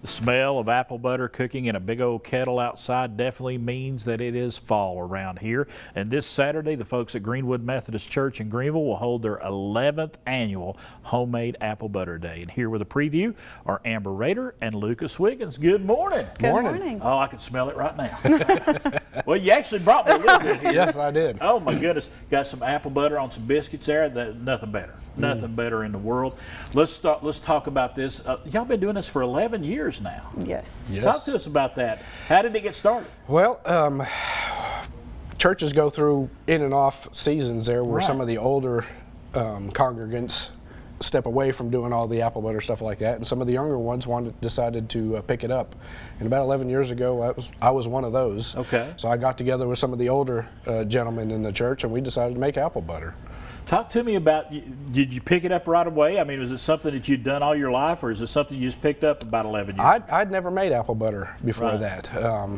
The smell of apple butter cooking in a big old kettle outside definitely means that it is fall around here. And this Saturday, the folks at Greenwood Methodist Church in Greeneville will hold their 11th annual Homemade Apple Butter Day. And here with a preview are Rader and Lucas Wiggins. Good morning. Good morning. Oh, I can smell it right now. Well, you actually brought me a little bit here. Yes, I did. Oh my goodness, got some apple butter on some biscuits there. Nothing better. Nothing better in the world. Let's talk about this. Y'all been doing this for 11 years now. Yes. Talk to us about that. How did it get started? Well, churches go through in and off seasons there where some of the older congregants step away from doing all the apple butter stuff like that, and some of the younger ones decided to pick it up. And about 11 years ago, I was one of those. Okay. So I got together with some of the older gentlemen in the church, and we decided to make apple butter. Talk to me about, did you pick it up right away? I mean, was it something that you'd done all your life, or is it something you just picked up about 11 years ago? I'd never made apple butter before that.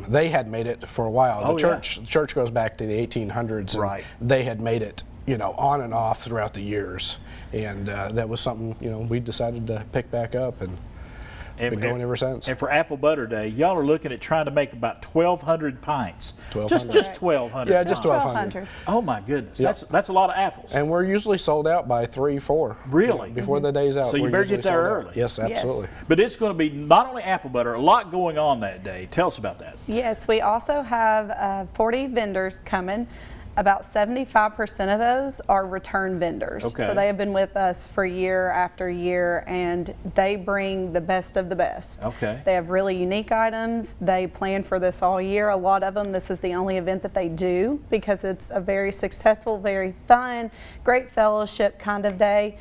They had made it for a while. The church goes back to the 1800s, and they had made it, you know, on and off throughout the years. And that was something, you know, we decided to pick back up, and been going ever since. And for Apple Butter Day, y'all are looking at trying to make about 1,200 pints. 1,200. Just 1,200. Yeah, just 1,200. Oh my goodness, that's a lot of apples. And we're usually sold out by 3, 4. Really? Before the day's out. So you better get there early. Yes, absolutely. Yes. But it's going to be not only apple butter, a lot going on that day. Tell us about that. Yes, we also have 40 vendors coming. About 75% of those are return vendors. Okay. So they have been with us for year after year, and they bring the best of the best. Okay. They have really unique items. They plan for this all year. A lot of them, this is the only event that they do because it's a very successful, very fun, great fellowship kind of day.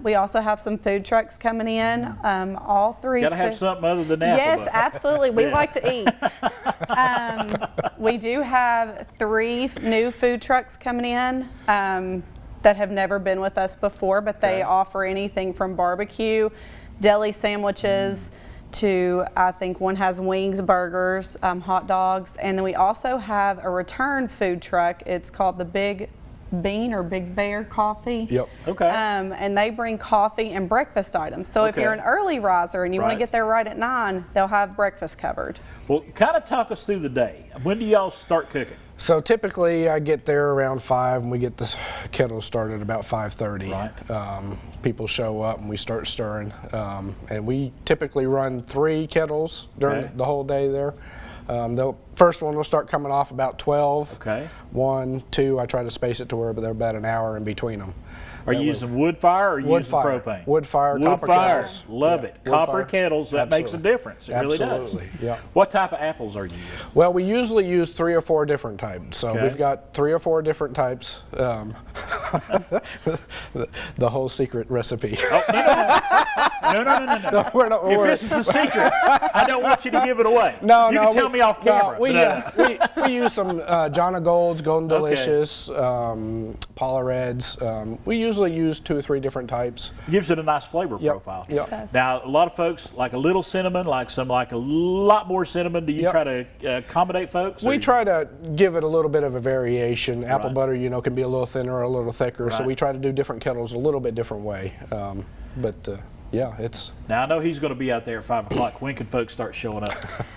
We also have some food trucks coming in. All three. Got to have something other than apple Yes, butter. absolutely. We like to eat. We do have 3 new food trucks coming in that have never been with us before, but they offer anything from barbecue, deli sandwiches, to I think one has wings, burgers, hot dogs, and then we also have a return food truck. It's called the Big Bean or Big Bear Coffee. Yep. Okay. And they bring coffee and breakfast items. So if you're an early riser and you want to get there right at 9, they'll have breakfast covered. Well, kind of talk us through the day. When do y'all start cooking? So typically I get there around 5, and we get the kettle started about 5:30. Right. People show up and we start stirring. And we typically run 3 kettles during the whole day there. The first one will start coming off about 12. Okay. 1, 2, I try to space it to where they're about an hour in between them. Are you using wood fire or are you using propane? Wood fire, copper kettles. Love it. Copper kettles, that makes a difference. It really does. Absolutely, yeah. What type of apples are you using? Well, we usually use 3 or 4 different types. So we've got 3 or 4 different types. The whole secret recipe. Oh, no. If this is a secret, I don't want you to give it away. You can tell me off camera. We use some Jonna Golds, Golden Delicious, Paula Reds. We usually use 2 or 3 different types. Gives it a nice flavor profile. Yep. Now, a lot of folks like a little cinnamon, like a lot more cinnamon. Do you try to accommodate folks? We try to give it a little bit of a variation. Apple butter, you know, can be a little thinner or a little thicker, so we try to do different kettles a little bit different way. Yeah, it's... Now, I know he's going to be out there at 5 o'clock. When can folks start showing up?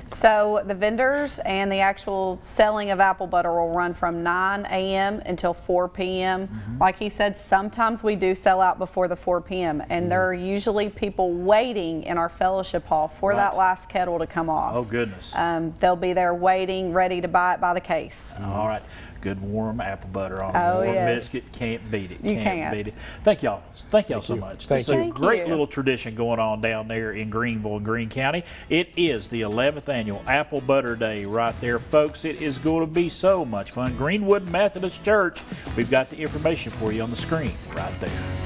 So the vendors and the actual selling of apple butter will run from 9 a.m. until 4 p.m. Like he said, sometimes we do sell out before the 4 p.m. and there are usually people waiting in our fellowship hall for that last kettle to come off. Oh, goodness. They'll be there waiting, ready to buy it by the case. All right. Good warm apple butter on a warm biscuit. Can't beat it. Can't beat it. Thank y'all. Thank y'all so much. Thank you. It's a great little tradition going on down there in Greeneville and Greene County. It is the 11th annual Apple Butter Day right there, folks. It is going to be so much fun. Greenwood Methodist Church. We've got the information for you on the screen right there.